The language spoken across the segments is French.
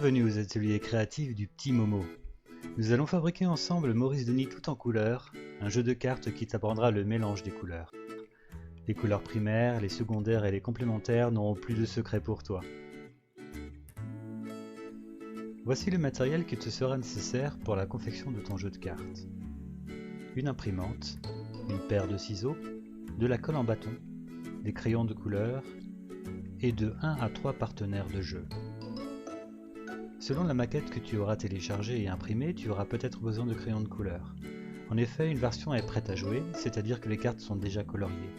Bienvenue aux ateliers créatifs du Petit Momo. Nous allons fabriquer ensemble Maurice Denis tout en couleurs, un jeu de cartes qui t'apprendra le mélange des couleurs. Les couleurs primaires, les secondaires et les complémentaires n'auront plus de secret pour toi. Voici le matériel qui te sera nécessaire pour la confection de ton jeu de cartes. Une imprimante, une paire de ciseaux, de la colle en bâton, des crayons de couleur et de 1 à 3 partenaires de jeu. Selon la maquette que tu auras téléchargée et imprimée, tu auras peut-être besoin de crayons de couleur. En effet, une version est prête à jouer, c'est-à-dire que les cartes sont déjà coloriées.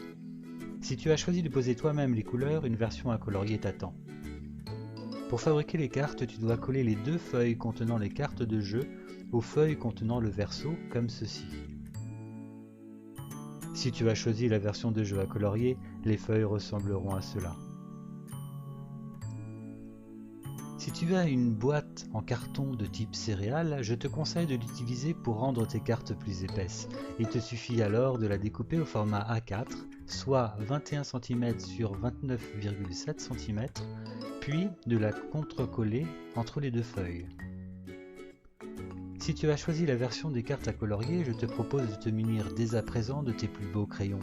Si tu as choisi de poser toi-même les couleurs, une version à colorier t'attend. Pour fabriquer les cartes, tu dois coller les 2 feuilles contenant les cartes de jeu aux feuilles contenant le verso, comme ceci. Si tu as choisi la version de jeu à colorier, les feuilles ressembleront à cela. Si tu as une boîte en carton de type céréales, je te conseille de l'utiliser pour rendre tes cartes plus épaisses. Il te suffit alors de la découper au format A4, soit 21 cm sur 29,7 cm, puis de la contrecoller entre les 2 feuilles. Si tu as choisi la version des cartes à colorier, je te propose de te munir dès à présent de tes plus beaux crayons.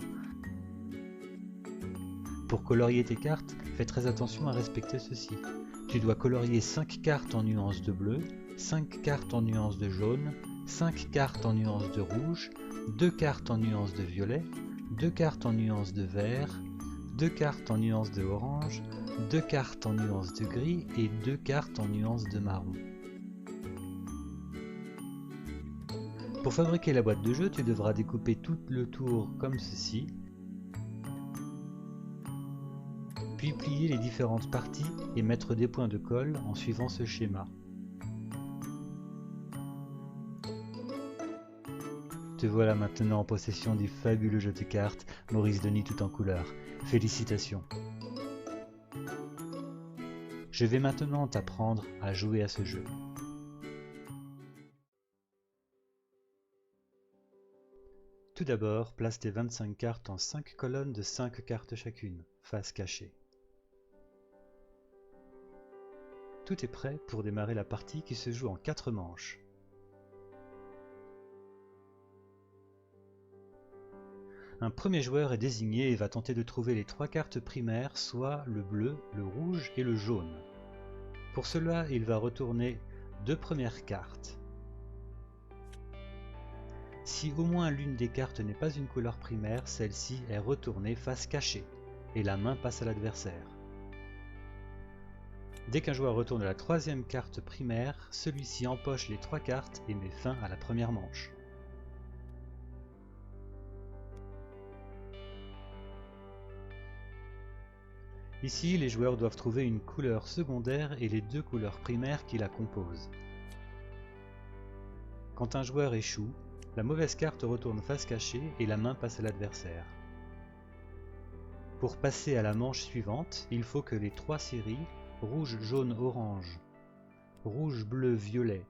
Pour colorier tes cartes, fais très attention à respecter ceci. Tu dois colorier 5 cartes en nuances de bleu, 5 cartes en nuances de jaune, 5 cartes en nuances de rouge, 2 cartes en nuances de violet, 2 cartes en nuances de vert, 2 cartes en nuances de orange, 2 cartes en nuances de gris et 2 cartes en nuances de marron. Pour fabriquer la boîte de jeu, tu devras découper tout le tour comme ceci, puis plier les différentes parties et mettre des points de colle en suivant ce schéma. Te voilà maintenant en possession du fabuleux jeu de cartes Maurice Denis tout en couleurs. Félicitations! Je vais maintenant t'apprendre à jouer à ce jeu. Tout d'abord, place tes 25 cartes en 5 colonnes de 5 cartes chacune, face cachée. Tout est prêt pour démarrer la partie qui se joue en 4 manches. Un premier joueur est désigné et va tenter de trouver les 3 cartes primaires, soit le bleu, le rouge et le jaune. Pour cela, il va retourner 2 premières cartes. Si au moins l'une des cartes n'est pas une couleur primaire, celle-ci est retournée face cachée et la main passe à l'adversaire. Dès qu'un joueur retourne la 3e carte primaire, celui-ci empoche les 3 cartes et met fin à la première manche. Ici, les joueurs doivent trouver une couleur secondaire et les 2 couleurs primaires qui la composent. Quand un joueur échoue, la mauvaise carte retourne face cachée et la main passe à l'adversaire. Pour passer à la manche suivante, il faut que les 3 séries rouge, jaune, orange, rouge, bleu, violet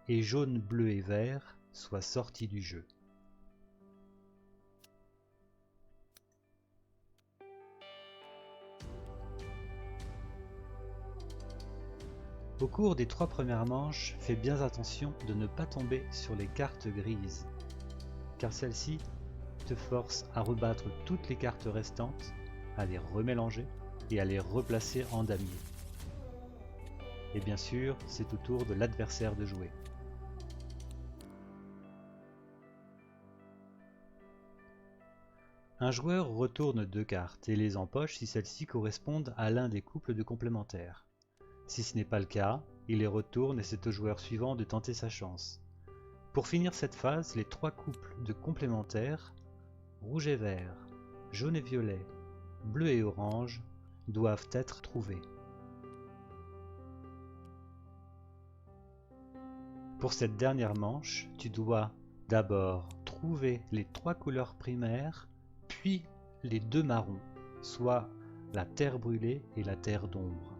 et jaune, bleu et vert soient sorties du jeu. Au cours des 3 premières manches, fais bien attention de ne pas tomber sur les cartes grises, car celles-ci te forcent à rebattre toutes les cartes restantes, à les remélanger et à les replacer en damier. Et bien sûr, c'est au tour de l'adversaire de jouer. Un joueur retourne 2 cartes et les empoche si celles-ci correspondent à l'un des couples de complémentaires. Si ce n'est pas le cas, il les retourne et c'est au joueur suivant de tenter sa chance. Pour finir cette phase, les 3 couples de complémentaires, rouge et vert, jaune et violet, bleu et orange, doivent être trouvés. Pour cette dernière manche, tu dois d'abord trouver les 3 couleurs primaires, puis les 2 marrons, soit la terre brûlée et la terre d'ombre.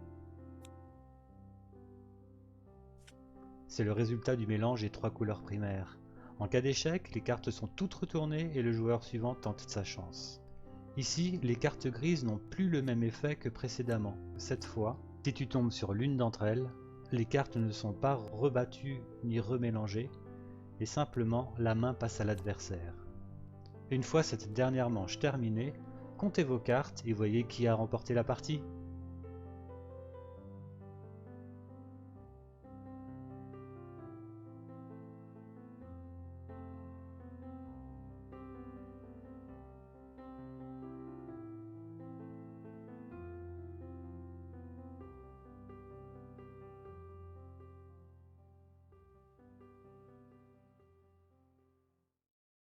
C'est le résultat du mélange des 3 couleurs primaires. En cas d'échec, les cartes sont toutes retournées et le joueur suivant tente sa chance. Ici, les cartes grises n'ont plus le même effet que précédemment. Cette fois, si tu tombes sur l'une d'entre elles, les cartes ne sont pas rebattues ni remélangées, et simplement la main passe à l'adversaire. Une fois cette dernière manche terminée, comptez vos cartes et voyez qui a remporté la partie.